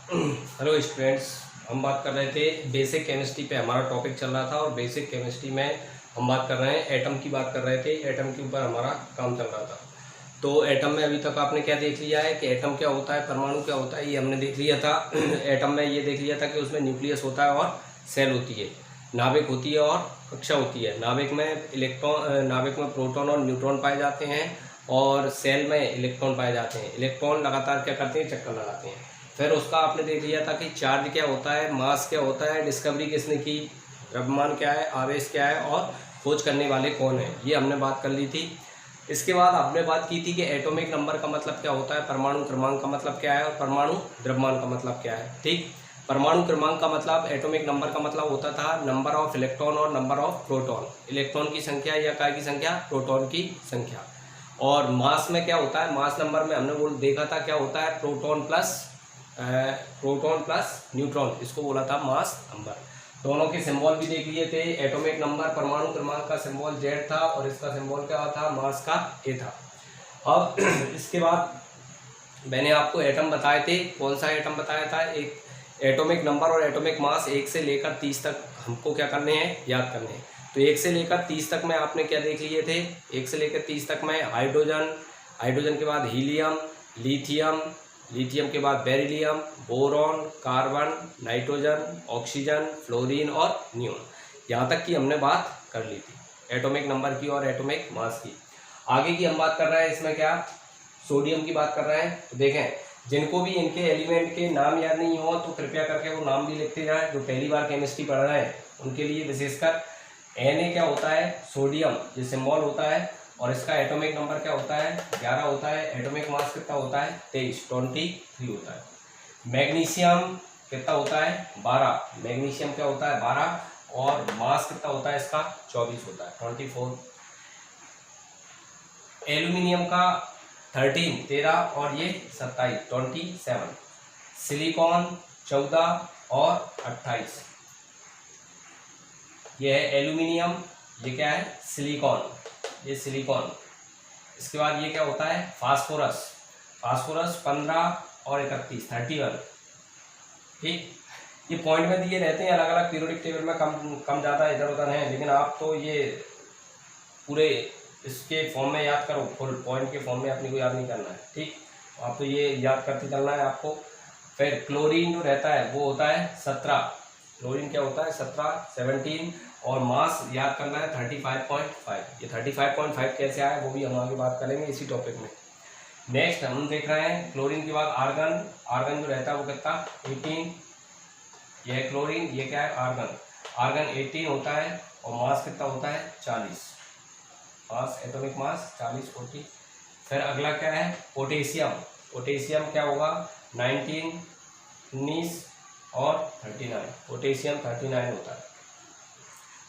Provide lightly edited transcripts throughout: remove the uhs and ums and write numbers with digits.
Hello students, हम बात कर रहे थे बेसिक केमिस्ट्री पे। हमारा टॉपिक चल रहा था और बेसिक केमिस्ट्री में हम बात कर रहे हैं एटम की बात कर रहे थे। एटम के ऊपर हमारा काम चल रहा था। तो एटम में अभी तक आपने क्या देख लिया है कि एटम क्या होता है, परमाणु क्या होता है, ये हमने देख लिया था। एटम में ये देख लिया था कि उसमें न्यूक्लियस होता है और सेल होती है, नाभिक होती है और कक्षा होती है। नाभिक में नाभिक में प्रोटॉन और न्यूट्रॉन पाए जाते हैं और सेल में इलेक्ट्रॉन पाए जाते हैं। इलेक्ट्रॉन लगातार क्या करते हैं, चक्कर लगाते हैं। फिर उसका आपने देख लिया था कि चार्ज क्या होता है, मास क्या होता है, डिस्कवरी किसने की, द्रव्यमान क्या है, आवेश क्या है और खोज करने वाले कौन है, ये हमने बात कर ली थी। इसके बाद हमने बात की थी कि एटॉमिक नंबर का मतलब क्या होता है, परमाणु क्रमांक का मतलब क्या है और परमाणु द्रव्यमान का मतलब क्या है। ठीक, परमाणु क्रमांक का मतलब, एटॉमिक नंबर का मतलब होता था नंबर ऑफ इलेक्ट्रॉन और नंबर ऑफ प्रोटॉन। इलेक्ट्रॉन की संख्या या काय की संख्या, प्रोटॉन की संख्या। और मास में क्या होता है, मास नंबर में हमने वो देखा था क्या होता है, प्रोटॉन प्लस न्यूट्रॉन, इसको बोला था मास नंबर। दोनों के सिंबल भी देख लिए थे। एटॉमिक नंबर परमाणु क्रमांक का सिंबल जेड था और इसका सिंबल क्या था, मास का ए था। अब इसके बाद मैंने आपको एटम बताए थे। कौन सा एटम बताया था, एक एटॉमिक नंबर और एटॉमिक मास 1 से लेकर 30 तक हमको क्या करने हैं, याद करने हैं। तो 1 से लेकर 30 तक में आपने क्या देख लिए थे, 1 से लेकर 30 तक में हाइड्रोजन, हाइड्रोजन के बाद हीलियम, लिथियम, लिथियम के बाद beryllium, boron, carbon, nitrogen, oxygen, fluorine और नियोन। यहाँ तक की हमने बात कर ली थी एटॉमिक नंबर की और एटॉमिक मास की। आगे की हम बात कर रहे हैं, इसमें क्या, सोडियम की बात कर रहे हैं। तो देखें, जिनको भी इनके एलिमेंट के नाम याद नहीं हो तो कृपया करके वो नाम भी लिखते जाएं। जो पहली बार केमिस्ट्री पढ़ रहे हैं उनके लिए विशेषकर Na क्या होता है, सोडियम, ये सिंबल होता है और इसका एटॉमिक नंबर क्या होता है, 11 होता है। एटॉमिक मास कितना होता है, 23 होता है। मैग्नीशियम कितना होता है, 12। मैग्नीशियम क्या होता है, 12 और मास कितना होता है इसका, 24 होता है, 24। एल्यूमिनियम का 13 और ये 27। सिलिकॉन 14 और 28। ये है एल्यूमिनियम, ये क्या है, सिलिकॉन, ये सिलिकॉन। इसके बाद ये क्या होता है, फास्फोरस, फास्फोरस 15 और 31। ठीक, ये पॉइंट में दिए रहते हैं, अलग अलग पीरियोडिक टेबल में कम कम ज़्यादा इधर उधर हैं, लेकिन आप तो ये पूरे इसके फॉर्म में याद करो, फुल पॉइंट के फॉर्म में अपने को याद नहीं करना है। ठीक, आप तो ये याद करते चलना है आपको। फिर क्लोरीन जो रहता है वो होता है 17। क्लोरीन क्या होता है, 17 और मास याद करना है 35.5। ये 35.5 कैसे आया वो भी हम आगे बात करेंगे इसी टॉपिक में। नेक्स्ट हम देख रहे हैं क्लोरीन के बाद आर्गन। आर्गन जो रहता है वो कितना, 18। यह है क्लोरीन, ये क्या है, आर्गन। आर्गन 18 होता है और मास कितना होता है, 40। मास, एटॉमिक मास 40। फिर अगला क्या है, पोटेशियम। पोटेशियम क्या होगा, 19 और 39। पोटेशियम 39 होता है।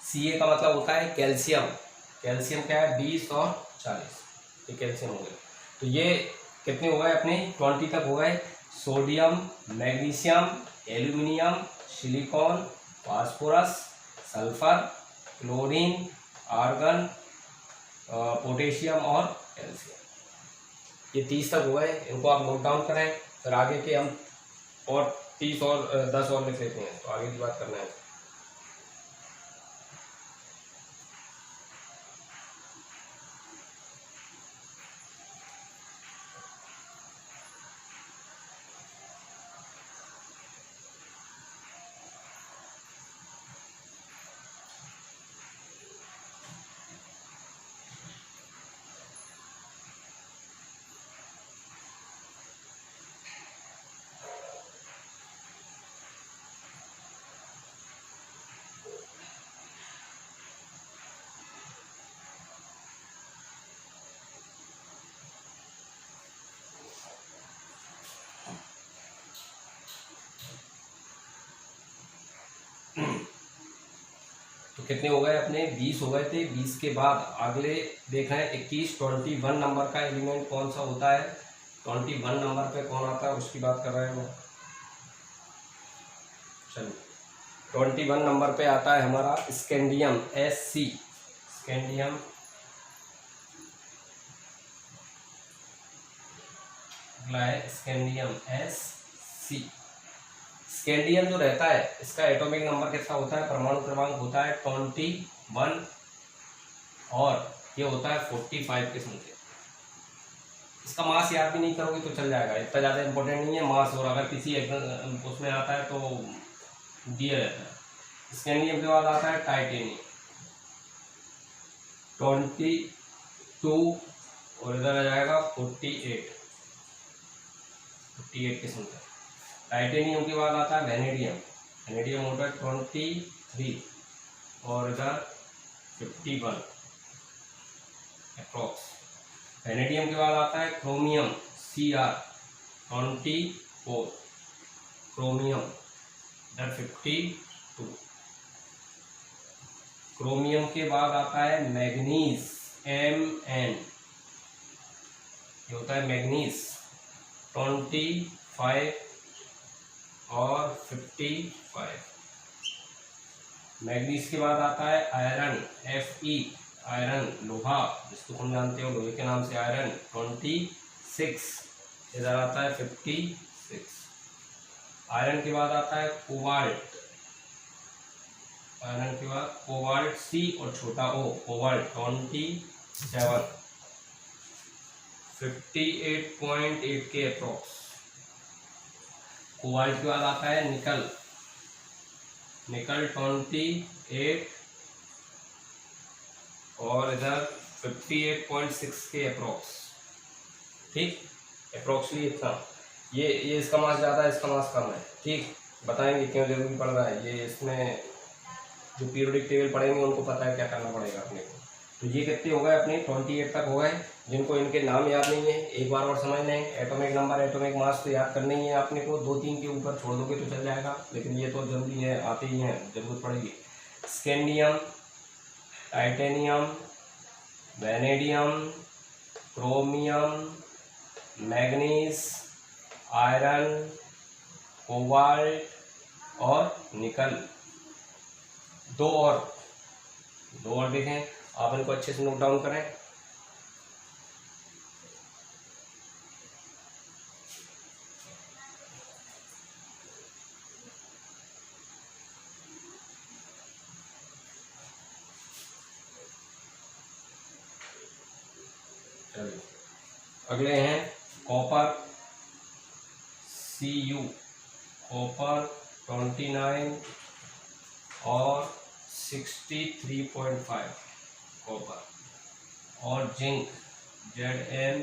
Ca का मतलब होता है कैल्शियम। कैल्शियम क्या है, 20 और 40, ये कैल्शियम हो गए। तो ये कितने हो गए अपने, 20 तक हो गए। Sodium, magnesium, aluminium, silicon, phosphorus, sulphur, chlorine, argon, potassium और कैल्शियम, ये 30 तक हो गए। इनको आप नोट डाउन करें। फिर आगे के हम और 30 और 10 और लिख लेते हैं, तो आगे की बात करना है। तो कितने हो गए अपने, 20 हो गए थे। 20 के बाद अगले देख रहे हैं 21, 21 नंबर का एलिमेंट कौन सा होता है, 21 नंबर पे कौन आता है उसकी बात कर रहे हैं मैं। चलिए, 21 नंबर पे आता है हमारा स्कैंडियम, Sc, स्कैंडियम। अगला है स्कैंडियम, Sc। स्कैंडियम जो रहता है इसका एटॉमिक नंबर कितना होता है, परमाणु क्रमांक होता है 21 और ये होता है 45 किस्म के। इसका मास याद भी नहीं करोगे तो चल जाएगा, इतना ज़्यादा इंपॉर्टेंट नहीं है मास, और अगर किसी उसमें आता है तो दिया रहता है। स्कैंडियम के बाद आता है टाइटेनियम 22 और इधर आ जाएगा 48 किस्म का। टाइटेनियम के बाद आता है वेनेडियम होता है 23 और इधर 51 अप्रॉक्स। वेनेडियम के बाद आता है क्रोमियम Cr 24, क्रोमियम इधर 52। क्रोमियम के बाद आता है मैग्नीज Mn, ये होता है मैग्नीज 25 और 55। मैग्नीज के बाद आता है आयरन Fe, आयरन लोहा जिसको हम जानते हो लोहे के नाम से, आयरन 26, इधर आता है 56। आयरन के बाद आता है कोबाल्ट, आयरन के बाद कोबाल्ट C और छोटा O, कोबाल्ट 27, 58.8 के अप्रॉक्स। कोबाल्ट के बाद आता है निकल 28 और इधर 58.6 के अप्रॉक्स। ठीक, अप्रॉक्सली इतना। ये इसका मास ज़्यादा है, इसका मास कम है। ठीक, बताएंगे क्यों जरूरी पड़ रहा है ये, इसमें जो पीरियोडिक टेबल पढ़ेंगे उनको पता है क्या करना पड़ेगा अपने को। तो ये कितने हो गए अपने 28 तक हो गए। जिनको इनके नाम याद नहीं है एक बार और समझ लें, एटॉमिक नंबर एटॉमिक मास तो याद करना ही है अपने को, 2-3 के ऊपर छोड़ दोगे तो चल जाएगा, लेकिन ये तो जरूरी है, आते ही हैं, जरूरत पड़ेगी। Scandium, titanium, vanadium, chromium, manganese, iron, cobalt और निकल। दो और देखें, आप इनको अच्छे से नोट डाउन करें। चलिए अगले हैं कॉपर Cu, कॉपर 29 और 63.5 कॉपर, और जिंक Zn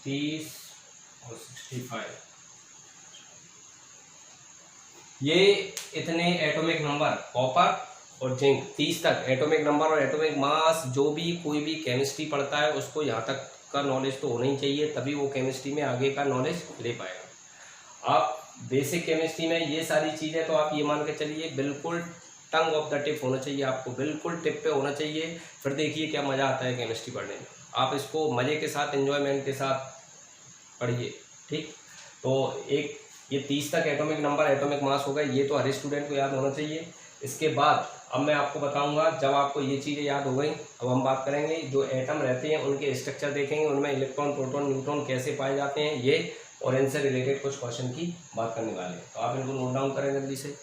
30 और 65। ये इतने एटॉमिक नंबर कॉपर और जिंक 30 तक एटॉमिक नंबर और एटॉमिक मास, जो भी कोई भी केमिस्ट्री पढ़ता है उसको यहाँ तक का नॉलेज तो होना ही चाहिए, तभी वो केमिस्ट्री में आगे का नॉलेज ले पाएगा। आप बेसिक केमिस्ट्री में ये सारी चीज़ें तो आप ये मान के चलिए बिल्कुल टंग ऑफ द टिप होना चाहिए, आपको बिल्कुल टिप पे होना चाहिए। फिर देखिए क्या मज़ा आता है केमिस्ट्री पढ़ने में, आप इसको मज़े के साथ एंजॉयमेंट के साथ पढ़िए। ठीक, तो एक ये 30 तक एटॉमिक नंबर एटॉमिक मास होगा, ये तो हर स्टूडेंट को याद होना चाहिए। इसके बाद अब मैं आपको बताऊंगा, जब आपको ये चीज़ें याद हो गई, अब हम बात करेंगे जो एटम रहते हैं उनके स्ट्रक्चर देखेंगे, उनमें इलेक्ट्रॉन प्रोटॉन न्यूट्रॉन कैसे पाए जाते हैं, ये और इनसे रिलेटेड कुछ क्वेश्चन की बात करने वाले हैं। तो आप इनको नोट डाउन करें जल्दी से।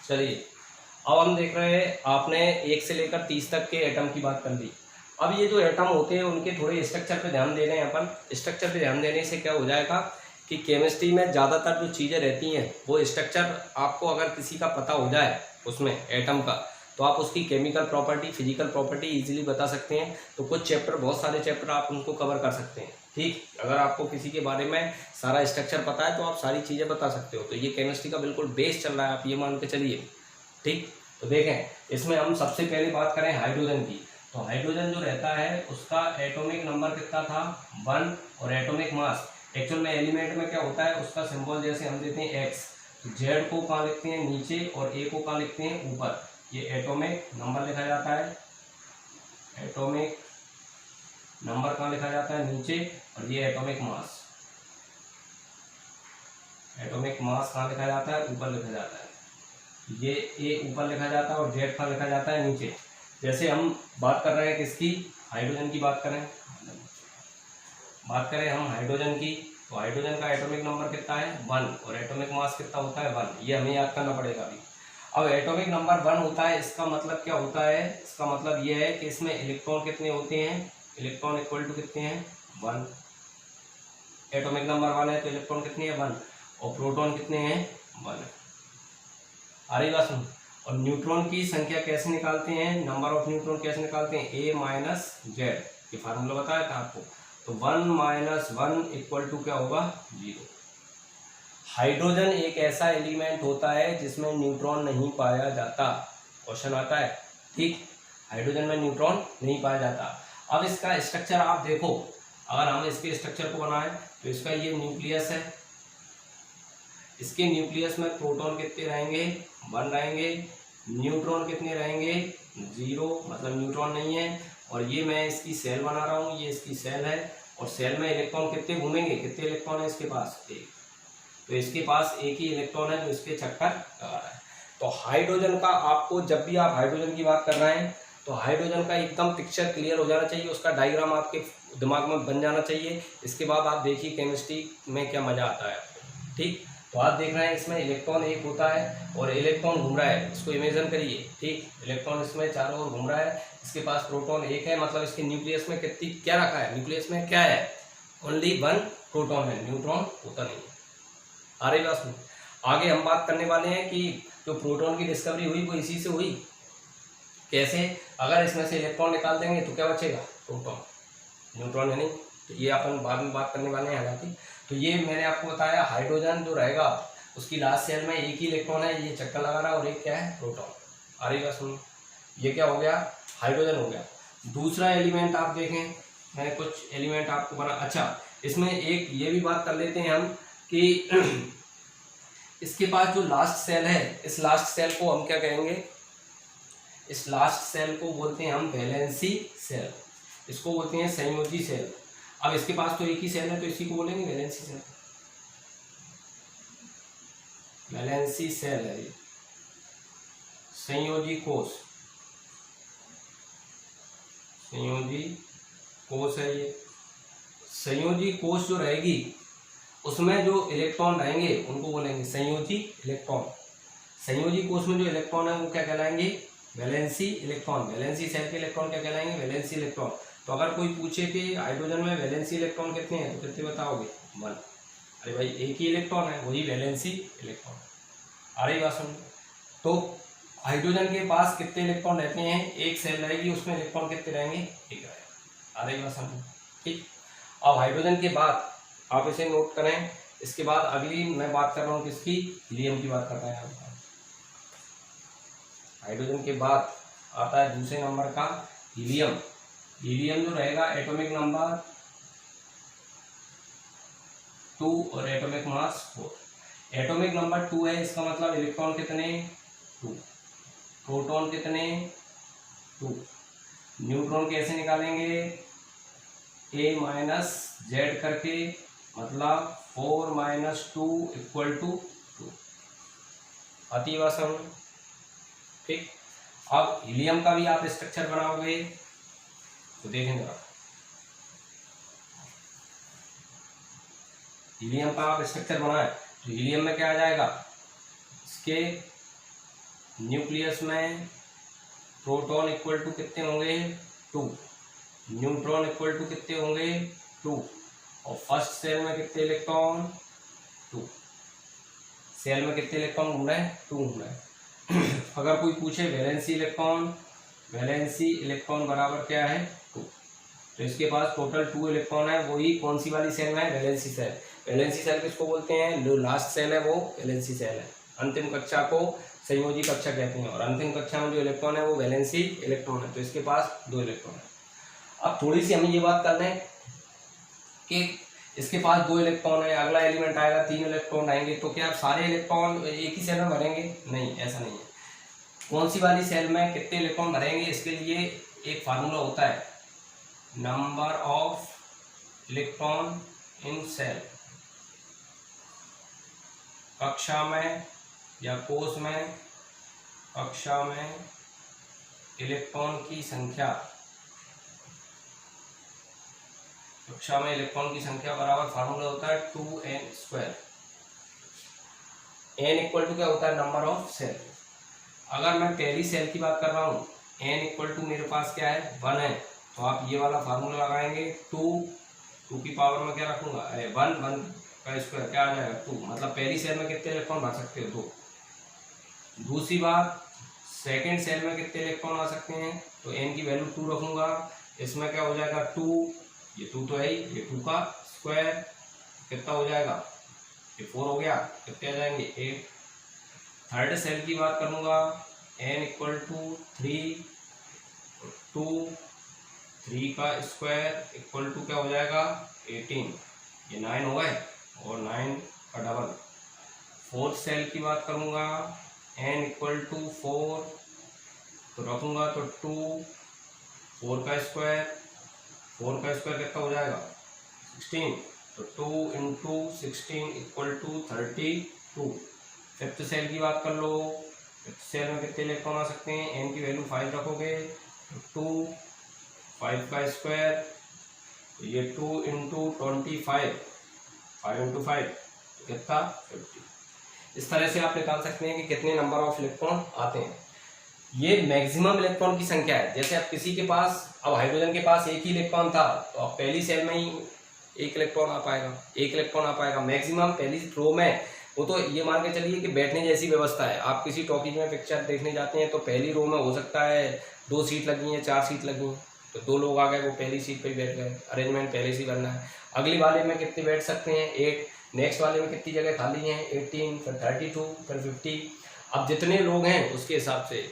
चलिए अब हम देख रहे हैं, आपने 1 से लेकर 30 तक के एटम की बात कर ली। अब ये जो एटम होते हैं उनके थोड़े स्ट्रक्चर पे ध्यान दे रहे हैं अपन। स्ट्रक्चर पे ध्यान देने से क्या हो जाएगा कि केमिस्ट्री में ज़्यादातर जो चीज़ें रहती हैं वो स्ट्रक्चर आपको अगर किसी का पता हो जाए उसमें एटम का, तो आप उसकी chemical property physical property easily बता सकते हैं। तो कुछ चैप्टर, बहुत सारे चैप्टर आप उनको कवर कर सकते हैं। ठीक, अगर आपको किसी के बारे में सारा स्ट्रक्चर पता है तो आप सारी चीज़ें बता सकते हो। तो ये केमिस्ट्री का बिल्कुल बेस चल रहा है, आप ये मान के चलिए। ठीक, तो देखें इसमें हम सबसे पहले बात करें हाइड्रोजन की। तो हाइड्रोजन जो रहता है उसका एटॉमिक नंबर कितना था 1, और एटॉमिक मास, एक्चुअल में एलिमेंट में क्या होता है उसका सिंबल जैसे हम देते हैं X, तो Z को कहाँ लिखते हैं नीचे और A को कहाँ लिखते हैं ऊपर। ये एटॉमिक नंबर लिखा जाता है, एटॉमिक नंबर कहाँ लिखा जाता है नीचे, और ये एटॉमिक मास, एटॉमिक मास कहाँ लिखा जाता है ऊपर लिखा जाता है। ये ए ऊपर लिखा जाता है और जेड का लिखा जाता है नीचे। जैसे हम बात कर रहे हैं किसकी, हाइड्रोजन की बात करें हम हाइड्रोजन की, तो हाइड्रोजन का एटॉमिक नंबर कितना है 1 और एटॉमिक मास कितना होता है 1, ये हमें याद करना पड़ेगा अभी। अब एटॉमिक नंबर 1 होता है, इसका मतलब क्या होता है, इसका मतलब ये है कि इसमें इलेक्ट्रॉन कितने होते हैं, इलेक्ट्रॉन इक्वल टू कितने हैं 1। एटॉमिक नंबर 1 है तो इलेक्ट्रॉन कितने हैं 1 और प्रोटॉन कितने हैं 1। आ रही बात सुन। और न्यूट्रॉन की संख्या कैसे निकालते हैं, नंबर ऑफ न्यूट्रॉन कैसे निकालते हैं, ए माइनस जेड, ये फार्मूला बताया था आपको। तो 1 माइनस 1 इक्वल टू क्या होगा 0। हाइड्रोजन एक ऐसा एलिमेंट होता है जिसमें न्यूट्रॉन नहीं पाया जाता, क्वेश्चन आता है, ठीक, हाइड्रोजन में न्यूट्रॉन नहीं पाया जाता। अब इसका स्ट्रक्चर आप देखो, अगर हम इसके स्ट्रक्चर को बनाएं तो इसका ये न्यूक्लियस है, इसके न्यूक्लियस में प्रोटॉन कितने रहेंगे 1 रहेंगे, न्यूट्रॉन कितने रहेंगे 0, मतलब न्यूट्रॉन नहीं है। और ये मैं इसकी सेल बना रहा हूँ, ये इसकी सेल है और सेल में इलेक्ट्रॉन कितने घूमेंगे, कितने इलेक्ट्रॉन है इसके पास 1, तो इसके पास एक ही इलेक्ट्रॉन है जो इसके चक्कर लगा रहा है। तो हाइड्रोजन का आपको जब भी आप हाइड्रोजन की बात कर रहे हैं तो हाइड्रोजन का एकदम पिक्चर क्लियर हो जाना चाहिए, उसका डायग्राम आपके दिमाग में बन जाना चाहिए। इसके बाद आप देखिए केमिस्ट्री में क्या मजा आता है, ठीक। तो आप देख रहे हैं इसमें इलेक्ट्रॉन एक होता है और इलेक्ट्रॉन घूम रहा है, इसको इमेजिन करिए, ठीक, इलेक्ट्रॉन इसमें चारों ओर घूम रहा है, इसके पास प्रोटॉन एक है, मतलब इसके न्यूक्लियस में कितनी क्या रखा है, न्यूक्लियस में क्या है ओनली 1 प्रोटॉन है, न्यूट्रॉन होता नहीं है। आ रही बात सुन। आगे हम बात करने वाले हैं कि जो प्रोटॉन की डिस्कवरी हुई वो इसी से हुई, कैसे, अगर इसमें से इलेक्ट्रॉन निकाल देंगे तो क्या बचेगा प्रोटॉन, न्यूट्रॉन है नहीं, तो ये अपन बाद में बात करने वाले हैं हालांकि। तो ये मैंने आपको बताया हाइड्रोजन जो रहेगा उसकी लास्ट सेल में एक ही इलेक्ट्रॉन है, ये चक्कर लगा रहा है और एक क्या है प्रोटॉन। आ रही बात सुनिए, ये क्या हो गया हाइड्रोजन हो गया। दूसरा एलिमेंट आप देखें, मैंने कुछ एलिमेंट आपको बना, अच्छा इसमें एक ये भी बात कर लेते हैं हम कि इसके पास जो लास्ट सेल है, इस लास्ट सेल को हम क्या कहेंगे, इस लास्ट सेल को बोलते हैं हम वैलेंसी सेल, इसको बोलते हैं संयोजी सेल। अब इसके पास तो एक ही सेल है तो इसी को बोलेंगे वैलेंसी सेल, वैलेंसी सेल है ये, संयोजी कोष, संयोजी कोष है ये। संयोजी कोष जो रहेगी उसमें जो इलेक्ट्रॉन रहेंगे उनको बोलेंगे संयोजी इलेक्ट्रॉन। संयोजी कोष में जो इलेक्ट्रॉन है वो क्या कहलाएंगे वैलेंसी इलेक्ट्रॉन। वैलेंसी सेल के इलेक्ट्रॉन क्या कहलाएंगे वैलेंसी इलेक्ट्रॉन। तो अगर कोई पूछे कि हाइड्रोजन में वैलेंसी इलेक्ट्रॉन कितने हैं तो कितने बताओगे 1। अरे भाई एक ही इलेक्ट्रॉन है वही वैलेंसी इलेक्ट्रॉन। आ रही बात समझ। तो हाइड्रोजन के पास कितने इलेक्ट्रॉन रहते हैं, एक सेल रहेगी उसमें इलेक्ट्रॉन कितने रहेंगे, एक रहेगा। आ रही बात समझ, ठीक। अब हाइड्रोजन के बाद आप इसे नोट करें, इसके बाद अगली मैं बात कर रहा हूँ किसकी, हीलियम की बात कर रहे हैं। हाइड्रोजन के बाद आता है दूसरे नंबर का हीलियम। हीलियम जो रहेगा एटॉमिक नंबर 2 और एटॉमिक मास 4। एटॉमिक नंबर 2 है, इसका मतलब इलेक्ट्रॉन कितने 2, प्रोटॉन कितने 2। न्यूट्रॉन कैसे निकालेंगे, a माइनस जेड करके, मतलब 4 माइनस 2 इक्वल टू 2। आती बात समझ, ठीक। अब हीलियम का भी आप स्ट्रक्चर बनाओगे तो देखेंगे आप, हीलियम का आप स्ट्रक्चर बनाए तो हीलियम में क्या आ जाएगा, इसके न्यूक्लियस में प्रोटॉन इक्वल टू कितने होंगे 2, न्यूट्रॉन इक्वल टू कितने होंगे 2, और फर्स्ट सेल में कितने इलेक्ट्रॉन 2। सेल में कितने इलेक्ट्रॉन घूम रहे हैं 2 घूम रहे हैं। अगर कोई पूछे वैलेंसी इलेक्ट्रॉन, वैलेंसी इलेक्ट्रॉन बराबर क्या है 2, तो इसके पास टोटल 2 इलेक्ट्रॉन है। वही कौन सी वाली सेल में है, वैलेंसी सेल। वैलेंसी सेल किसको बोलते हैं, जो लास्ट सेल है वो वैलेंसी सेल है। अंतिम कक्षा को संयोजी कक्षा कहते हैं और अंतिम कक्षा में जो इलेक्ट्रॉन है वो वैलेंसी इलेक्ट्रॉन है, तो इसके पास 2 इलेक्ट्रॉन है। अब थोड़ी सी हमें ये बात कर लें कि इसके पास 2 इलेक्ट्रॉन है, अगला एलिमेंट आएगा 3 इलेक्ट्रॉन आएंगे, तो क्या सारे इलेक्ट्रॉन एक ही सेल में भरेंगे, नहीं, ऐसा नहीं है। कौन सी वाली सेल में कितने इलेक्ट्रॉन भरेंगे, इसके लिए एक फार्मूला होता है, number of electron in shell. कक्षा में या कोष में कक्षा में इलेक्ट्रॉन की संख्या, कक्षा में इलेक्ट्रॉन की संख्या बराबर फार्मूला होता है 2n²। n इक्वल टू क्या होता है, नंबर ऑफ सेल। अगर मैं पहली सेल की बात कर रहा हूँ, n इक्वल टू मेरे पास क्या है 1 है, तो आप ये वाला फार्मूला लगाएंगे 2 की पावर में क्या रखूंगा 1 का स्क्वायर क्या आ जाएगा 2, मतलब पहली सेल में कितने इलेक्ट्रॉन भर सकते हो 2। दूसरी बात, सेकेंड सेल में कितने इलेक्ट्रॉन आ सकते हैं, तो n की वैल्यू 2 रखूंगा, इसमें क्या हो जाएगा 2, ये 2 तो है ही, ये 2 का स्क्वायर कितना हो जाएगा, ये 4 हो गया, कितने आ जाएंगे 8। थर्ड सेल की बात करूंगा, n इक्वल टू 3, 2, 3 का स्क्वायर इक्वल टू क्या हो जाएगा 18, ये 9 हो गए और 9 का डबल। फोर्थ सेल की बात करूंगा, n इक्वल टू 4, तो रखूंगा तो 2, 4 का स्क्वायर कितना हो जाएगा 16, तो 2 into 16 equal to 32। Fifth shell की बात कर लो, फिफ्थ सेल में कितने इलेक्ट्रॉन आ सकते हैं, n की वैल्यू 5 रखोगे तो 2, 5 का स्क्वायर, तो ये 2 इंटू 25, 5 इंटू 5 तो कितना 50। इस तरह से आप निकाल सकते हैं कि कितने नंबर ऑफ इलेक्ट्रॉन आते हैं। ये मैक्सिमम इलेक्ट्रॉन की संख्या है। जैसे अब किसी के पास, अब हाइड्रोजन के पास एक ही इलेक्ट्रॉन था, तो अब पहली सेल में ही एक इलेक्ट्रॉन आ पाएगा, मैक्सिमम पहली रो में। वो तो ये मान के चलिए कि बैठने जैसी व्यवस्था है। आप किसी टॉकीज में पिक्चर देखने जाते हैं तो पहली रो में हो सकता है 2 सीट लगी हैं, 4 सीट लगी हैं, तो 2 लोग आ गए, वो पहली सीट पे ही बैठ गए, अरेंजमेंट पहले से करना है। अगली वाले में कितने बैठ सकते हैं 8, नेक्स्ट वाले में कितनी जगह खाली हैं 18, फिर 32, फिर 50। अब जितने लोग हैं उसके हिसाब से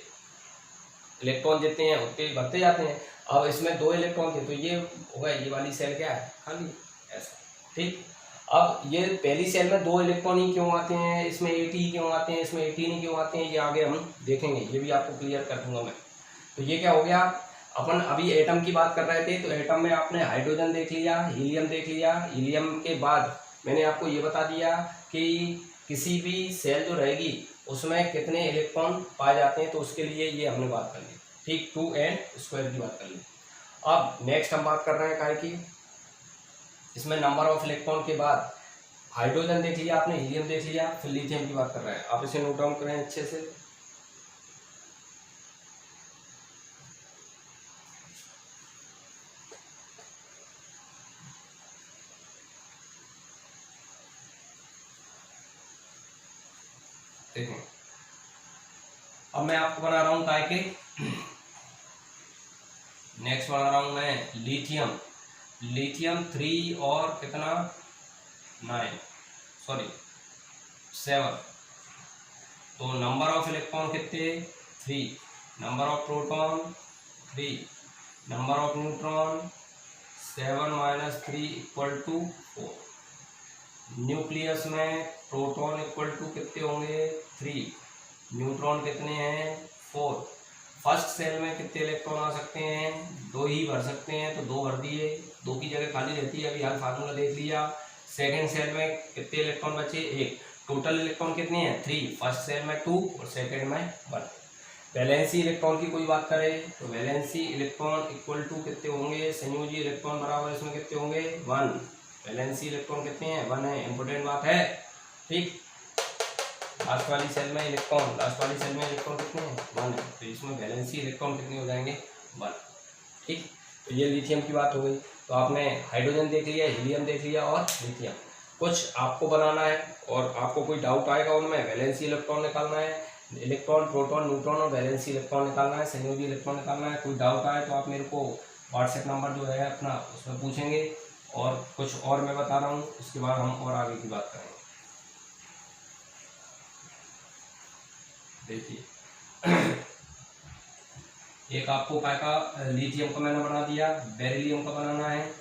इलेक्ट्रॉन जितने हैं उतने बढ़ते जाते हैं। अब इसमें 2 इलेक्ट्रॉन थे तो ये होगा, ये वाली सेल क्या है खाली, ऐसा, ठीक। अब ये पहली सेल में 2 इलेक्ट्रॉन ही क्यों आते हैं, इसमें 8 ही क्यों आते हैं, इसमें 18 ही क्यों आते हैं, ये आगे हम देखेंगे, ये भी आपको क्लियर कर दूंगा मैं। तो ये क्या हो गया, अपन अभी एटम की बात कर रहे थे, तो एटम में आपने हाइड्रोजन देख लिया, हीलियम देख लिया। हीलियम के बाद मैंने आपको ये बता दिया कि किसी भी सेल जो रहेगी उसमें कितने इलेक्ट्रॉन पाए जाते हैं, तो उसके लिए ये हमने बात कर ली, ठीक, 2n² की बात कर ली। अब नेक्स्ट हम बात कर रहे हैं काय की, इसमें नंबर ऑफ इलेक्ट्रॉन के बाद हाइड्रोजन देख लिया आपने, हीलियम देख लिया, फिर लिथियम की बात कर रहे हैं। आप इसे नोट डाउन करें अच्छे से। देखें, अब मैं आपको बना रहा हूं काय के, नेक्स्ट बना रहा हूं मैं लिथियम 3 और कितना 7। तो नंबर ऑफ इलेक्ट्रॉन कितने 3, number of proton 3, number of neutron 7 - 3 equal to 4। Nucleus में प्रोटॉन इक्वल टू कितने होंगे 3, न्यूट्रॉन कितने हैं 4। फर्स्ट सेल में कितने इलेक्ट्रॉन आ सकते हैं, 2 ही भर सकते हैं, तो 2 भर दिए, 2 की जगह खाली रहती है, अभी हाल फार्मूला देख लिया। सेकेंड सेल में कितने इलेक्ट्रॉन बचे 1, टोटल इलेक्ट्रॉन कितने हैं 3, फर्स्ट सेल में 2 और सेकेंड में 1। वैलेंसी इलेक्ट्रॉन की कोई बात करें तो वैलेंसी इलेक्ट्रॉन इक्वल टू कितने होंगे, संयोजी इलेक्ट्रॉन बराबर इसमें कितने होंगे 1। वैलेंसी इलेक्ट्रॉन कितने हैं 1 है, इंपॉर्टेंट बात है, ठीक। लास्ट वाली सेल में इलेक्ट्रॉन कितने हैं 1 है, तो इसमें वैलेंसी इलेक्ट्रॉन कितने हो जाएंगे 1, ठीक। तो ये लिथियम की बात हो गई। तो आपने हाइड्रोजन देख लिया, हीलियम देख लिया और लिथियम। कुछ आपको बनाना है और आपको कोई डाउट आएगा उनमें, वैलेंसी इलेक्ट्रॉन निकालना है, इलेक्ट्रॉन प्रोटॉन न्यूट्रॉन और वैलेंसी इलेक्ट्रॉन निकालना है, संयोजी इलेक्ट्रॉन निकालना है। कोई डाउट आए तो आप मेरे को व्हाट्सएप नंबर जो है अपना उसमें पूछेंगे, और कुछ और मैं बता रहा हूँ, उसके बाद हम और आगे की बात करेंगे। देखिए एक आपको काय का लिथियम का मैंने बना दिया, बेरिलियम का बनाना है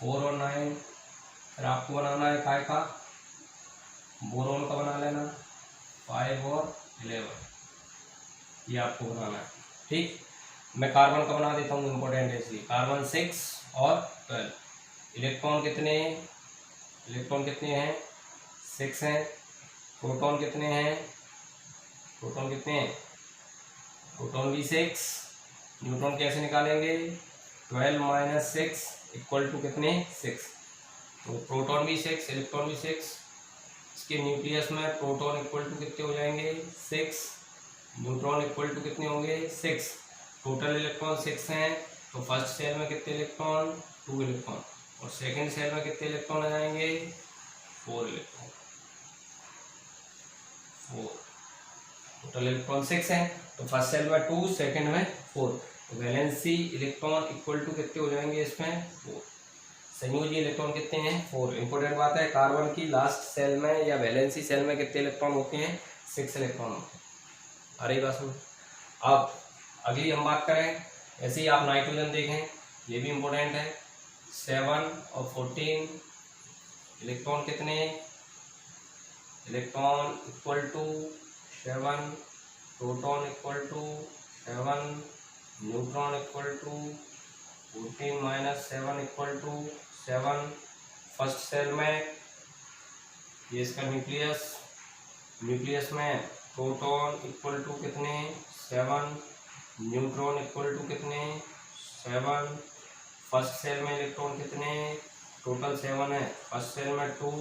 4 और 9। फिर आपको बनाना है काय का, बोरोन का बना लेना 5 और 11, ये आपको बनाना है, ठीक। मैं कार्बन का बना देता हूँ, इम्पोर्टेंट है इसलिए। कार्बन 6 और 12। इलेक्ट्रॉन कितने हैं 6 हैं। प्रोटॉन कितने हैं प्रोटॉन कितने हैं, प्रोटॉन भी 6, न्यूट्रॉन कैसे निकालेंगे, 12 माइनस 6 इक्वल टू कितने 6, तो प्रोटॉन भी 6 इलेक्ट्रॉन भी 6, इसके न्यूक्लियस में प्रोटॉन इक्वल टू कितने हो जाएंगे 6, न्यूट्रॉन इक्वल टू कितने होंगे 6, टोटल इलेक्ट्रॉन 6 हैं, तो फर्स्ट सेल में कितने इलेक्ट्रॉन 2 इलेक्ट्रॉन, और सेकंड सेल में कितने इलेक्ट्रॉन आ जाएंगे 4 इलेक्ट्रॉन, 4, टोटल इलेक्ट्रॉन 6 हैं, तो फर्स्ट सेल में 2, सेकंड में 4, तो वैलेंसी इलेक्ट्रॉन इक्वल टू कितने हो जाएंगे इसमें 4, संयोजी इलेक्ट्रॉन कितने हैं 4। इंपॉर्टेंट बात है, कार्बन की लास्ट सेल में या वैलेंसी सेल में कितने इलेक्ट्रॉन होते हैं 6 इलेक्ट्रॉन होते हैं। आ रही बात समझ। अब अगली हम बात करें, ऐसे ही आप नाइट्रोजन देखें, ये भी इम्पोर्टेंट है, 7 और 14 इलेक्ट्रॉन कितने, electron equal to 7, proton equal to 7, neutron equal to 14 minus 7 equal to 7, first shell में ये इसका न्यूक्लियस, न्यूक्लियस में प्रोटॉन इक्वल टू कितने 7, न्यूट्रॉन इक्वल टू कितने 7, फर्स्ट सेल में इलेक्ट्रॉन कितने, टोटल 7 है, फर्स्ट सेल में 2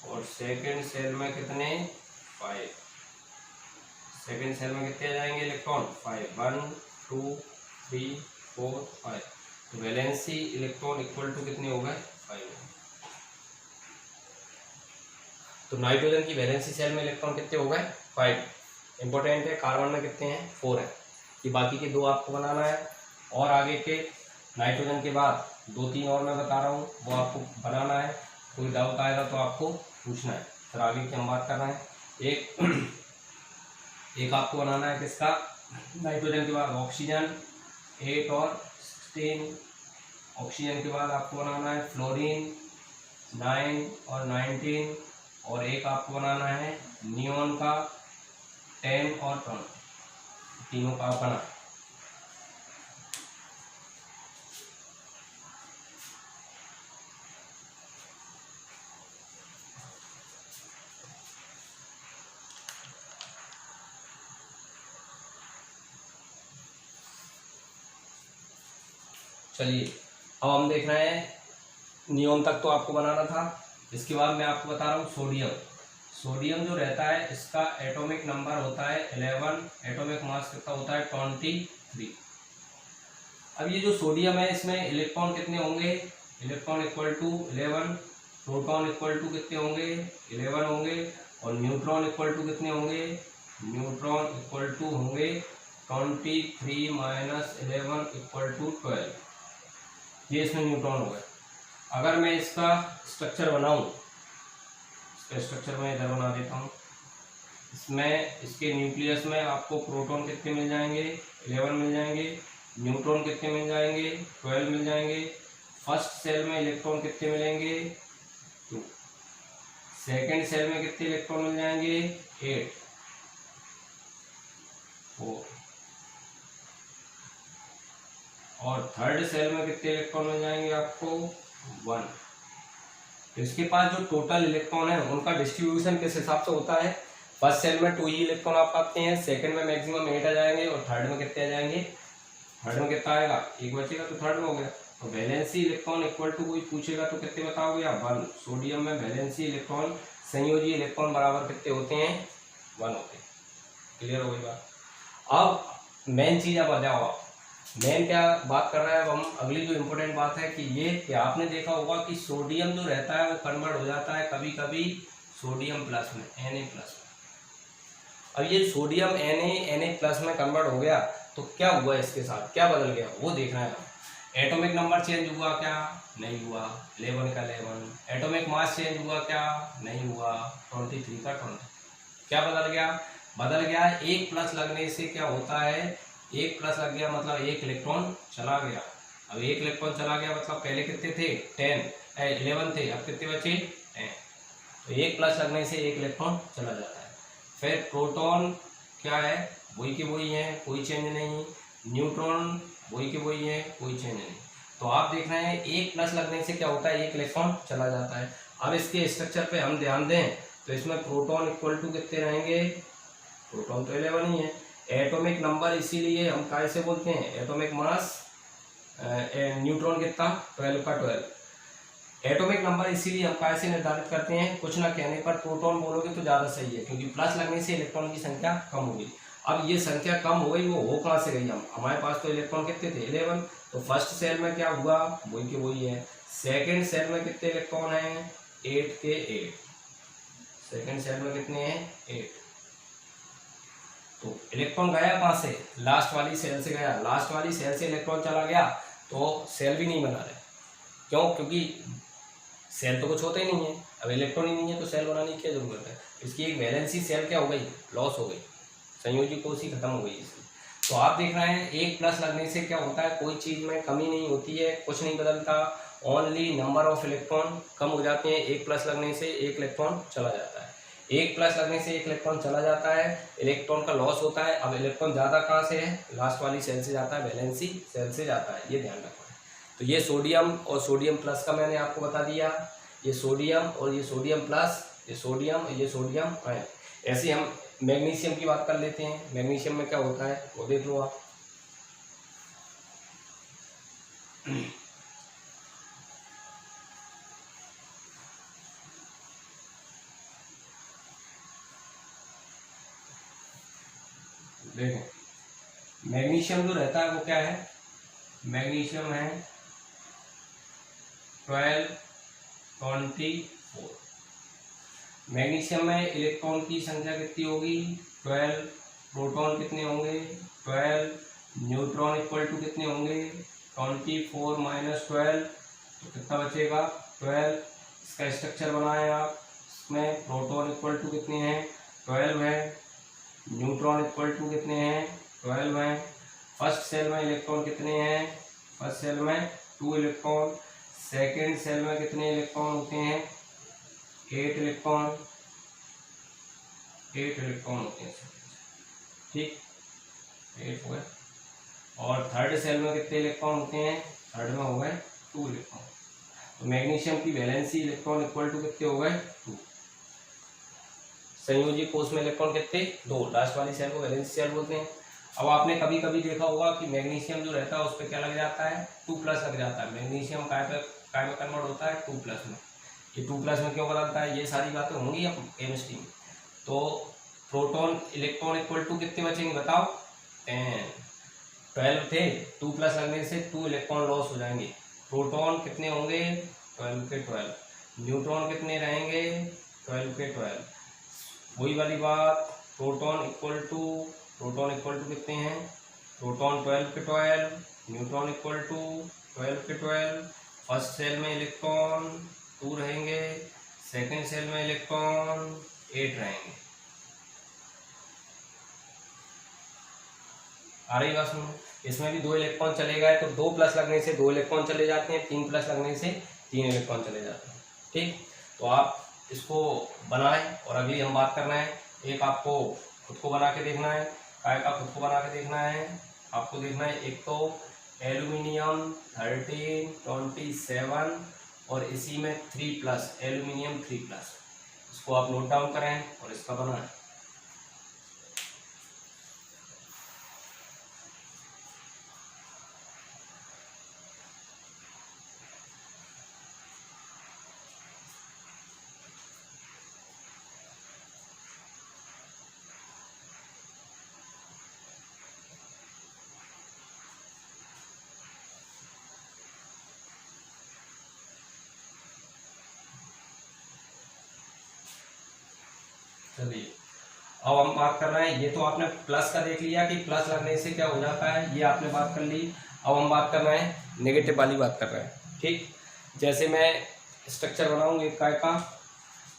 और सेकंड सेल में कितने 5, सेकंड सेल में कितने आ जाएंगे इलेक्ट्रॉन 5, 1 2 3 4 5, तो वैलेंसी इलेक्ट्रॉन इक्वल टू कितने हो गए 5। तो नाइट्रोजन की वैलेंसी सेल में इलेक्ट्रॉन कितने हो गए 5। इंपॉर्टेंट है, कार्बन में कितने हैं 4 है, ये बाकी के 2 आपको बनाना है, और आगे के नाइट्रोजन के बाद 2-3 और मैं बता रहा हूँ, वो आपको बनाना है, कोई डाउट आएगा तो आपको पूछना है। फिर आगे की हम बात कर रहे हैं, एक आपको बनाना है किसका, नाइट्रोजन के बाद ऑक्सीजन 8 और 16, ऑक्सीजन के बाद आपको बनाना है फ्लोरीन 9 और 19, और एक आपको बनाना है नियोन का 10 और 12, तीनों का आप बना। चलिए अब हम देख रहे हैं नियोन तक तो आपको बनाना था, इसके बाद मैं आपको बता रहा हूँ सोडियम। सोडियम जो रहता है इसका एटॉमिक नंबर होता है 11, एटॉमिक मास कितना होता है 23। अब ये जो सोडियम है इसमें इलेक्ट्रॉन कितने होंगे, electron equal to 11, proton equal to कितने होंगे 11 होंगे, और न्यूट्रॉन इक्वल टू कितने होंगे, न्यूट्रॉन इक्वल टू होंगे 23 माइनस 11 इक्वल टू 12, ये इसमें न्यूट्रॉन हो गए। अगर मैं इसका स्ट्रक्चर बनाऊं, इसका स्ट्रक्चर मैं इधर बना देता हूं, इसमें इसके न्यूक्लियस में आपको प्रोटॉन कितने मिल जाएंगे 11 मिल जाएंगे, न्यूट्रॉन कितने मिल जाएंगे 12 मिल जाएंगे, फर्स्ट सेल में इलेक्ट्रॉन कितने मिलेंगे 2, सेकेंड सेल में कितने इलेक्ट्रॉन मिल जाएंगे 8, 4, और थर्ड सेल में कितने इलेक्ट्रॉन मिल जाएंगे आपको 1। तो इसके पास जो टोटल इलेक्ट्रॉन है उनका डिस्ट्रीब्यूशन किस हिसाब से होता है, फर्स्ट सेल में 2 ही इलेक्ट्रॉन आप पाते हैं, सेकंड में मैक्सिमम 8 आ जाएंगे, और थर्ड में कितने आ जाएंगे, थर्ड में कितना आएगा 1 बचेगा, तो थर्ड में हो गया। तो वैलेंसी इलेक्ट्रॉन इक्वल टू कोई पूछेगा तो कितने बताओगे आप 1। सोडियम में वैलेंसी इलेक्ट्रॉन संयोजी इलेक्ट्रॉन बराबर कितने होते हैं 1 होते हैं। क्लियर हो गई बात। अब मेन चीज अब आ जाओ आप, मेन क्या बात कर रहा है, अब हम अगली जो इम्पोर्टेंट बात है कि ये कि आपने देखा होगा कि सोडियम जो रहता है वो कन्वर्ट हो जाता है कभी कभी सोडियम प्लस में Na प्लस में। अब ये सोडियम Na प्लस में कन्वर्ट हो गया तो क्या हुआ, इसके साथ क्या बदल गया वो देख रहे हैं हम। एटॉमिक नंबर चेंज हुआ क्या, नहीं हुआ, 11 का 11। एटॉमिक मास चेंज हुआ क्या, नहीं हुआ, 23 का 20। क्या बदल गया, बदल गया 1 प्लस लगने से क्या होता है, 1 प्लस लग गया मतलब 1 इलेक्ट्रॉन चला गया। अब 1 इलेक्ट्रॉन चला गया मतलब पहले कितने थे 11 थे, अब कितने बचे 10। तो 1 प्लस लगने से 1 इलेक्ट्रॉन चला जाता है। फिर प्रोटॉन क्या है, वही के वही है, कोई चेंज नहीं। न्यूट्रॉन वही के वही है, कोई चेंज नहीं। तो आप देख रहे हैं 1 प्लस लगने से क्या होता है 1 इलेक्ट्रॉन चला जाता है। अब इसके स्ट्रक्चर पे हम ध्यान दें तो इसमें प्रोटॉन इक्वल टू कितने रहेंगे प्रोटॉन तो 11 ही है। एटॉमिक नंबर इसीलिए हम कैसे बोलते हैं, एटॉमिक मास न्यूट्रॉन कितना 12 का 12। एटॉमिक नंबर इसीलिए हम कैसे निर्धारित करते हैं, कुछ ना कहने पर प्रोटॉन बोलोगे तो ज़्यादा सही है, क्योंकि प्लस लगने से इलेक्ट्रॉन की संख्या कम होगी। अब ये संख्या कम हो गई, वो हो कहाँ से गई, हमारे पास तो इलेक्ट्रॉन कितने थे 11, तो फर्स्ट सेल में क्या हुआ वही के वही है। सेकेंड सेल में कितने इलेक्ट्रॉन हैं 8 के 8, सेकेंड सेल में कितने हैं 8। तो इलेक्ट्रॉन गया कहाँ से, लास्ट वाली सेल से गया, लास्ट वाली सेल से इलेक्ट्रॉन चला गया तो सेल भी नहीं बना रहे, क्यों, क्योंकि सेल तो कुछ होता ही नहीं है, अब इलेक्ट्रॉन ही नहीं है तो सेल बनाने की क्या जरूरत है। इसकी एक वैलेंसी सेल क्या हो गई, लॉस हो गई, संयोजी कोशी खत्म हो गई इसकी। तो आप देख रहे हैं एक प्लस लगने से क्या होता है, कोई चीज़ में कमी नहीं होती है, कुछ नहीं बदलता, ओनली नंबर ऑफ इलेक्ट्रॉन कम हो जाते हैं। एक प्लस लगने से एक इलेक्ट्रॉन चला जाता है, एक प्लस लगने से एक इलेक्ट्रॉन चला जाता है, इलेक्ट्रॉन का लॉस होता है। अब इलेक्ट्रॉन ज़्यादा कहाँ से है, लास्ट वाली सेल से जाता है, वैलेंसी सेल से जाता है, ये ध्यान रखना है। तो ये सोडियम और सोडियम प्लस का मैंने आपको बता दिया, ये सोडियम और ये सोडियम प्लस, ये सोडियम और ये सोडियम आयन। ऐसे हम मैग्नीशियम की बात कर लेते हैं, मैग्नीशियम में क्या होता है वो देख लो आप। देखें मैग्नीशियम जो रहता है वो क्या है, मैग्नीशियम है 12 24। मैग्नीशियम में इलेक्ट्रॉन की संख्या कितनी होगी 12, प्रोटॉन कितने होंगे 12, न्यूट्रॉन इक्वल टू कितने होंगे 24 माइनस 12, तो कितना बचेगा 12। इसका स्ट्रक्चर बनाए आप, इसमें प्रोटॉन इक्वल टू कितने हैं 12 है, न्यूट्रॉन इक्वल टू कितने हैं 12 हैं। फर्स्ट सेल में इलेक्ट्रॉन कितने हैं, फर्स्ट सेल में 2 इलेक्ट्रॉन, सेकेंड सेल में कितने इलेक्ट्रॉन होते हैं 8 इलेक्ट्रॉन, 8 इलेक्ट्रॉन होते हैं, ठीक 8 हो गए। और थर्ड सेल में कितने इलेक्ट्रॉन होते हैं, थर्ड में हो गए 2 इलेक्ट्रॉन। तो मैग्नीशियम की वैलेंसी इलेक्ट्रॉन इक्वल टू कितने हो गए 2। संयोजी कोष में इलेक्ट्रॉन कितने 2, लास्ट वाली सेल को वैलेंसी सेल बोलते हैं। अब आपने कभी कभी देखा होगा कि मैग्नीशियम जो रहता है उस पर क्या लग जाता है 2 प्लस लग जाता है, मैग्नीशियम काय में कन्वर्ट होता है 2 प्लस में। ये 2 प्लस में क्यों बदलता है, ये सारी बातें होंगी अब केमिस्ट्री में। तो प्रोटॉन इलेक्ट्रॉन इक्वल टू कितने बचेंगे बताओ 10, 12 थे, 2 प्लस लगने से 2 इलेक्ट्रॉन लॉस हो जाएंगे। प्रोटॉन कितने होंगे 12 के 12, न्यूट्रॉन कितने रहेंगे 12 के 12। वही वाली बात, प्रोटॉन इक्वल टू कितने हैं, प्रोटॉन 12 के 12, न्यूट्रॉन इक्वल टू 12 के 12। फर्स्ट सेल में इलेक्ट्रॉन 2 रहेंगे, सेकेंड सेल में इलेक्ट्रॉन 8 रहेंगे। आ रही बात सुनो, इसमें भी 2 इलेक्ट्रॉन चले गए तो 2 प्लस लगने से 2 इलेक्ट्रॉन चले जाते हैं, 3 प्लस लगने से 3 इलेक्ट्रॉन चले जाते हैं, ठीक। तो आप इसको बनाएं और अगली हम बात करना है, एक आपको खुद को बना के देखना है, काय का खुद को बना के देखना है, आपको देखना है एक तो एल्यूमिनियम 1327 और इसी में 3 प्लस, एल्यूमिनियम 3 प्लस, इसको आप नोट डाउन करें और इसका बनाएं। चलिए अब हम बात कर रहे हैं, ये तो आपने प्लस का देख लिया कि प्लस लगने से क्या हो जाता है, ये आपने बात कर ली। अब हम बात कर रहे हैं नेगेटिव वाली बात कर रहे हैं, ठीक। जैसे मैं स्ट्रक्चर बनाऊंगा एक काय का,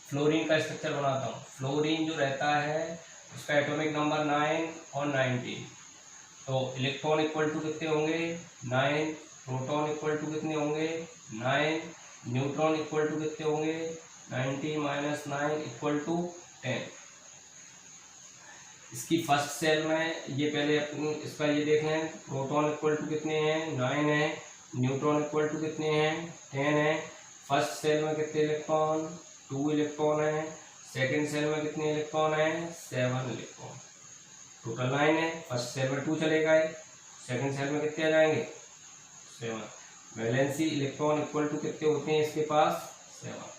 फ्लोरीन का स्ट्रक्चर बनाता हूँ। फ्लोरीन जो रहता है उसका एटॉमिक नंबर 9 और 19, तो इलेक्ट्रॉन इक्वल टू कितने होंगे 9, प्रोटॉन इक्वल टू कितने होंगे 9, न्यूट्रॉन इक्वल टू कितने होंगे 90 माइनस 9 इक्वल टू 10। इसकी फर्स्ट सेल में ये पहले इसका ये देख लें, प्रोटॉन इक्वल टू कितने हैं 9 है, न्यूट्रॉन इक्वल टू कितने हैं 10 है। फर्स्ट सेल में कितने इलेक्ट्रॉन 2 इलेक्ट्रॉन है, सेकेंड सेल में कितने इलेक्ट्रॉन है 7 इलेक्ट्रॉन। टोटल 9 है। फर्स्ट सेल में 2 चले गए, सेकंड सेल में कितने आ जाएंगे 7। वैलेंसी इलेक्ट्रॉन इक्वल टू कितने होते हैं इसके पास 7।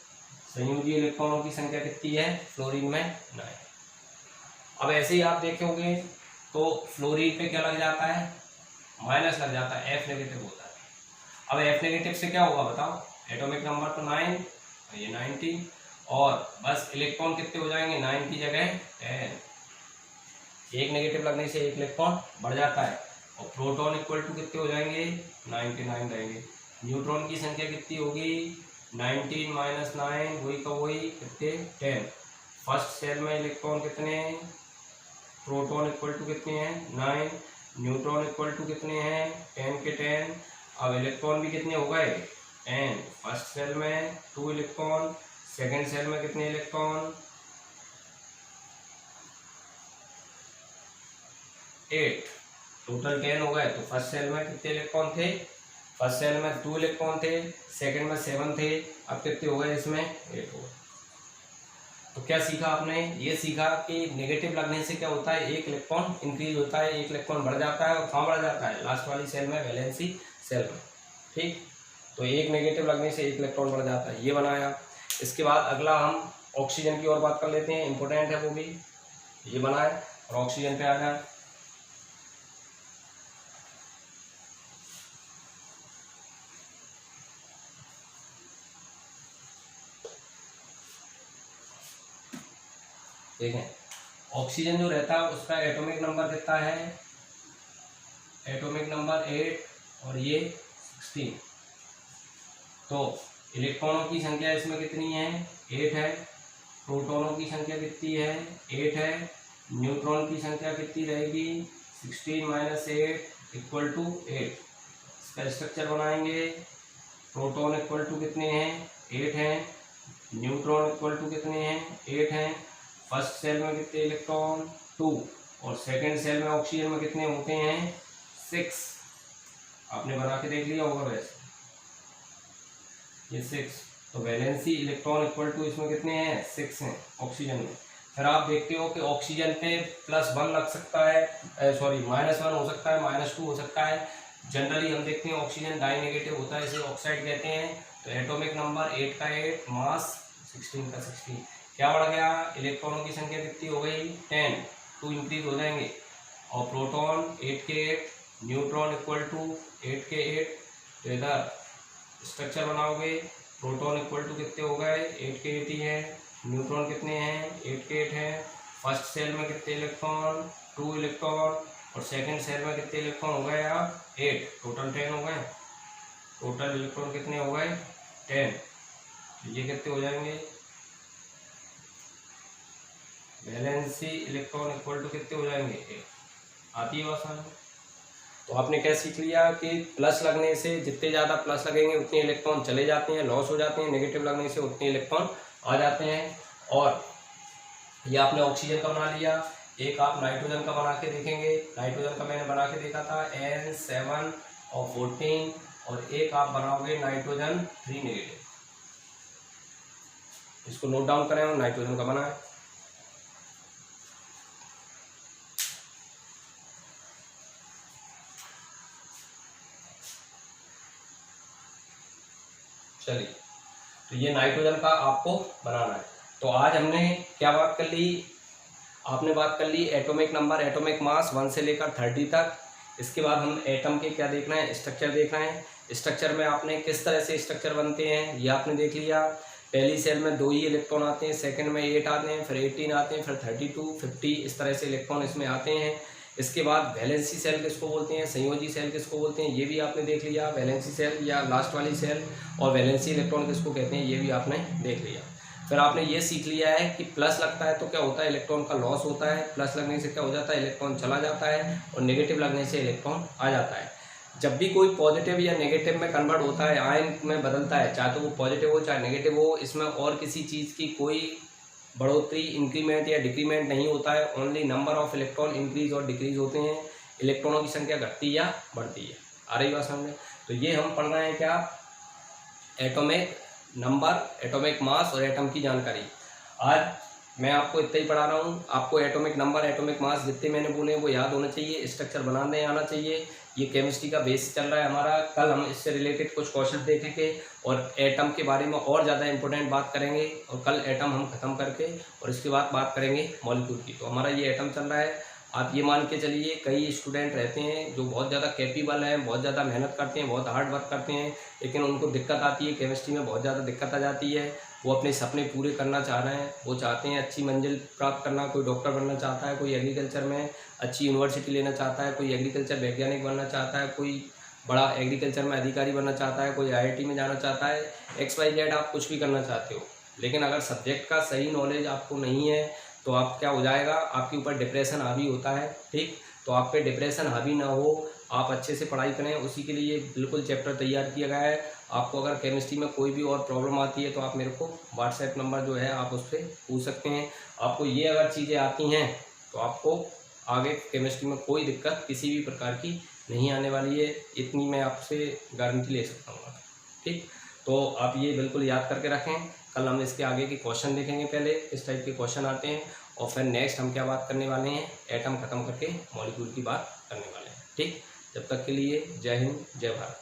संयोजी इलेक्ट्रॉनों की संख्या कितनी है फ्लोरीन में 9। अब ऐसे ही आप देखोगे तो फ्लोरीन पे क्या लग जाता है माइनस लग जाता है, F नेगेटिव होता है। अब F नेगेटिव से क्या होगा बताओ, एटॉमिक नंबर तो 9 और ये 19 और बस इलेक्ट्रॉन कितने हो जाएंगे 9 की जगह 10। एक नेगेटिव लगने से एक इलेक्ट्रॉन बढ़ जाता है और प्रोटॉन इक्वल टू कितने हो जाएंगे 99 रहेंगे। न्यूट्रॉन की संख्या कितनी होगी 19 माइनस 9 वही का वही कितने 10। फर्स्ट सेल में इलेक्ट्रॉन कितने हैं, प्रोटॉन इक्वल टू कितने हैं 9, न्यूट्रॉन इक्वल टू कितने हैं 10 के 10। अब इलेक्ट्रॉन भी कितने हो गए 10। फर्स्ट सेल में 2 इलेक्ट्रॉन, सेकेंड सेल में कितने इलेक्ट्रॉन 8, टोटल 10 हो गए। तो फर्स्ट सेल में कितने इलेक्ट्रॉन थे, फर्स्ट सेल में 2 इलेक्ट्रॉन थे, सेकंड में 7 थे, अब कितने हो गए इसमें 8 हो गए। तो क्या सीखा आपने, ये सीखा कि नेगेटिव लगने से क्या होता है एक इलेक्ट्रॉन इंक्रीज होता है, एक इलेक्ट्रॉन बढ़ जाता है और कहाँ बढ़ जाता है लास्ट वाली सेल में वैलेंसी सेल में। ठीक, तो एक नेगेटिव लगने से एक इलेक्ट्रॉन बढ़ जाता है, ये बनाया। इसके बाद अगला हम ऑक्सीजन की ओर बात कर लेते हैं, इंपॉर्टेंट है वो भी, ये बनाए और ऑक्सीजन पे आ जाए। देखें ऑक्सीजन जो रहता है उसका एटॉमिक नंबर कितना है, एटॉमिक नंबर 8 और ये 16। तो इलेक्ट्रॉनों की संख्या इसमें कितनी है 8 है, प्रोटॉनों की संख्या कितनी है 8 है, न्यूट्रॉन की संख्या कितनी रहेगी 16 माइनस 8 इक्वल टू 8। इसका स्ट्रक्चर बनाएंगे, प्रोटॉन इक्वल टू कितने हैं 8 हैं, न्यूट्रॉन इक्वल टू कितने हैं 8 हैं। फर्स्ट सेल में कितने इलेक्ट्रॉन 2 और सेकंड सेल में ऑक्सीजन में कितने होते हैं 6। आपने बना के देख लिया होगा वैसे, ये 6। तो वैलेंसी इलेक्ट्रॉन इक्वल टू इसमें कितने हैं 6 हैं ऑक्सीजन में। फिर आप देखते हो कि ऑक्सीजन पे +1 लग सकता है, सॉरी -1 हो सकता है, -2 हो सकता है। जनरली हम देखते हैं ऑक्सीजन डाई नेगेटिव होता है, इसे ऑक्साइड कहते हैं। तो एटॉमिक नंबर 8 का 8, मास 16 का 16। क्या बढ़ गया, इलेक्ट्रॉनों की संख्या कितनी हो गई 10, 2 इंक्रीज हो जाएंगे और प्रोटॉन 8 के 8, न्यूट्रॉन इक्वल टू 8 के 8। तो इधर स्ट्रक्चर बनाओगे, प्रोटॉन इक्वल टू कितने हो गए 8 के 8 ही है, न्यूट्रॉन कितने हैं 8 के 8 हैं। फर्स्ट सेल में कितने इलेक्ट्रॉन 2 इलेक्ट्रॉन और सेकंड सेल में कितने इलेक्ट्रॉन हो गए आप 8, टोटल 10 हो गए। टोटल इलेक्ट्रॉन कितने हो गए 10। तो ये कितने हो जाएंगे, वैलेंसी इलेक्ट्रॉन इक्वल टू कितने हो जाएंगे 8। आती है आसान। तो आपने क्या सीख लिया कि प्लस लगने से जितने ज़्यादा प्लस लगेंगे उतने इलेक्ट्रॉन चले जाते हैं, लॉस हो जाते हैं, नेगेटिव लगने से उतने इलेक्ट्रॉन आ जाते हैं। और ये आपने ऑक्सीजन का बना लिया, एक आप नाइट्रोजन का बना के देखेंगे। नाइट्रोजन का मैंने बना के देखा था N7 और 14, और एक आप बनाओगे नाइट्रोजन 3 नेगेटिव। इसको नोट डाउन करें और नाइट्रोजन का बनाए। चलिए, तो ये नाइट्रोजन का आपको बनाना है। तो आज हमने क्या बात कर ली, आपने बात कर ली एटॉमिक नंबर, एटॉमिक मास 1 से लेकर 30 तक। इसके बाद हम एटम के क्या देखना है, स्ट्रक्चर देखना है। स्ट्रक्चर में आपने किस तरह से स्ट्रक्चर बनते हैं ये आपने देख लिया। पहली सेल में 2 ही इलेक्ट्रॉन आते हैं, सेकंड में 8 आते हैं, फिर 18 आते हैं, फिर 32, 50 इस तरह से इलेक्ट्रॉन इसमें आते हैं। इसके बाद वैलेंसी सेल किसको बोलते हैं, संयोजी सेल किसको बोलते हैं, ये भी आपने देख लिया। वैलेंसी सेल या लास्ट वाली सेल, और वैलेंसी इलेक्ट्रॉन किसको कहते हैं ये भी आपने देख लिया। फिर आपने ये सीख लिया है कि प्लस लगता है तो क्या होता है, इलेक्ट्रॉन का लॉस होता है। प्लस लगने से क्या हो जाता है, इलेक्ट्रॉन चला जाता है, और नेगेटिव लगने से इलेक्ट्रॉन आ जाता है। जब भी कोई पॉजिटिव या नेगेटिव में कन्वर्ट होता है, आयन में बदलता है, चाहे तो वो पॉजिटिव हो चाहे नेगेटिव हो, इसमें और किसी चीज़ की कोई बढ़ोतरी, इंक्रीमेंट या डिक्रीमेंट नहीं होता है। Only number of electron increase और डिक्रीज होते हैं, इलेक्ट्रॉनों की संख्या घटती या बढ़ती है। आ रही बात समझ में। तो ये हम पढ़ रहे हैं क्या, एटॉमिक नंबर, एटॉमिक मास और एटम की जानकारी। आज मैं आपको इतना ही पढ़ा रहा हूँ। आपको एटॉमिक नंबर, एटॉमिक मास जितने मैंने बोले हैं वो याद होना चाहिए, स्ट्रक्चर बनाने आना चाहिए। ये केमिस्ट्री का बेस चल रहा है हमारा। कल हम इससे रिलेटेड कुछ क्वेश्चन देखेंगे और एटम के बारे में और ज़्यादा इंपॉर्टेंट बात करेंगे। और कल एटम हम ख़त्म करके और इसके बाद बात करेंगे मॉलिक्यूल की। तो हमारा ये एटम चल रहा है। आप ये मान के चलिए, कई स्टूडेंट रहते हैं जो बहुत ज़्यादा कैपेबल हैं, बहुत ज़्यादा मेहनत करते हैं, बहुत हार्ड वर्क करते हैं, लेकिन उनको दिक्कत आती है, केमिस्ट्री में बहुत ज़्यादा दिक्कत आ जाती है। वो अपने सपने पूरे करना चाह रहे हैं, वो चाहते हैं अच्छी मंजिल प्राप्त करना। कोई डॉक्टर बनना चाहता है, कोई एग्रीकल्चर में अच्छी यूनिवर्सिटी लेना चाहता है, कोई एग्रीकल्चर वैज्ञानिक बनना चाहता है, कोई बड़ा एग्रीकल्चर में अधिकारी बनना चाहता है, कोई IIT में जाना चाहता है, XYZ आप कुछ भी करना चाहते हो। लेकिन अगर सब्जेक्ट का सही नॉलेज आपको नहीं है तो आप क्या हो जाएगा, आपके ऊपर डिप्रेशन हावी होता है। ठीक, तो आप पे डिप्रेशन हावी ना हो, आप अच्छे से पढ़ाई करें। उसी के लिए बिल्कुल चैप्टर तैयार किया गया है। आपको अगर केमिस्ट्री में कोई भी और प्रॉब्लम आती है तो आप मेरे को व्हाट्सएप नंबर जो है आप उस पर पूछ सकते हैं। आपको ये अगर चीज़ें आती हैं तो आपको आगे केमिस्ट्री में कोई दिक्कत किसी भी प्रकार की नहीं आने वाली है, इतनी मैं आपसे गारंटी ले सकता हूँ। ठीक, तो आप ये बिल्कुल याद करके रखें। कल हम इसके आगे के क्वेश्चन देखेंगे, पहले किस टाइप के क्वेश्चन आते हैं, और फिर नेक्स्ट हम क्या बात करने वाले हैं, एटम ख़त्म करके मॉलिक्यूल की बात करने वाले हैं। ठीक, जब तक के लिए जय हिंद, जय भारत।